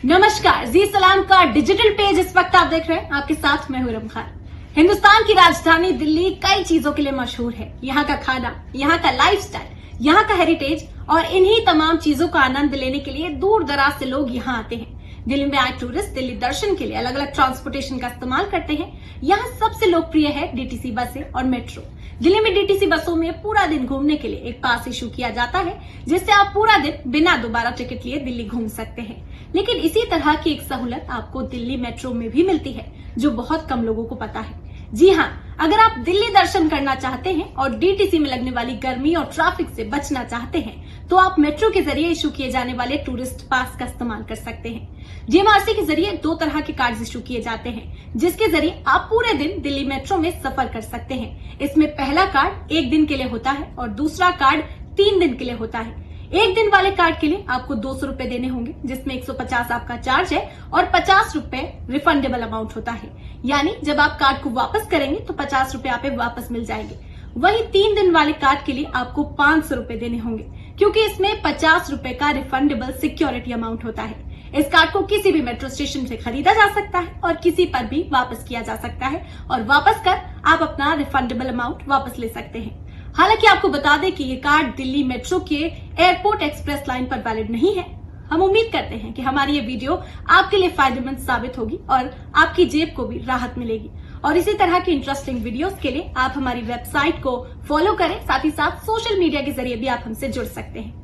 नमस्कार, जी सलाम का डिजिटल पेज इस वक्त आप देख रहे हैं। आपके साथ मैं हूं रम खान। हिंदुस्तान की राजधानी दिल्ली कई चीजों के लिए मशहूर है। यहाँ का खाना, यहाँ का लाइफस्टाइल, यहाँ का हेरिटेज और इन्हीं तमाम चीजों का आनंद लेने के लिए दूर दराज से लोग यहाँ आते हैं। दिल्ली में आए टूरिस्ट दिल्ली दर्शन के लिए अलग अलग ट्रांसपोर्टेशन का इस्तेमाल करते हैं। यहाँ सबसे लोकप्रिय है डीटीसी बसें और मेट्रो। दिल्ली में डीटीसी बसों में पूरा दिन घूमने के लिए एक पास इशू किया जाता है, जिससे आप पूरा दिन बिना दोबारा टिकट लिए दिल्ली घूम सकते हैं। लेकिन इसी तरह की एक सहूलत आपको दिल्ली मेट्रो में भी मिलती है, जो बहुत कम लोगों को पता है। जी हाँ, अगर आप दिल्ली दर्शन करना चाहते हैं और डीटीसी में लगने वाली गर्मी और ट्रैफिक से बचना चाहते हैं, तो आप मेट्रो के जरिए इशू किए जाने वाले टूरिस्ट पास का इस्तेमाल कर सकते हैं। जीएमआरसी के जरिए 2 तरह के कार्ड इशू किए जाते हैं, जिसके जरिए आप पूरे दिन दिल्ली मेट्रो में सफर कर सकते हैं। इसमें पहला कार्ड 1 दिन के लिए होता है और दूसरा कार्ड 3 दिन के लिए होता है। 1 दिन वाले कार्ड के लिए आपको 200 रुपए देने होंगे, जिसमें 150 आपका चार्ज है और 50 रुपए रिफंडेबल अमाउंट होता है। यानी जब आप कार्ड को वापस करेंगे तो 50 रुपए आप वापस मिल जाएंगे। वहीं 3 दिन वाले कार्ड के लिए आपको 500 रुपए देने होंगे, क्योंकि इसमें 50 रुपए का रिफंडेबल सिक्योरिटी अमाउंट होता है। इस कार्ड को किसी भी मेट्रो स्टेशन से खरीदा जा सकता है और किसी पर भी वापस किया जा सकता है और वापस कर आप अपना रिफंडेबल अमाउंट वापस ले सकते हैं। हालांकि आपको बता दें कि ये कार्ड दिल्ली मेट्रो के एयरपोर्ट एक्सप्रेस लाइन पर वैलिड नहीं है। हम उम्मीद करते हैं कि हमारी ये वीडियो आपके लिए फायदेमंद साबित होगी और आपकी जेब को भी राहत मिलेगी। और इसी तरह की इंटरेस्टिंग वीडियोस के लिए आप हमारी वेबसाइट को फॉलो करें, साथ ही साथ सोशल मीडिया के जरिए भी आप हमसे जुड़ सकते हैं।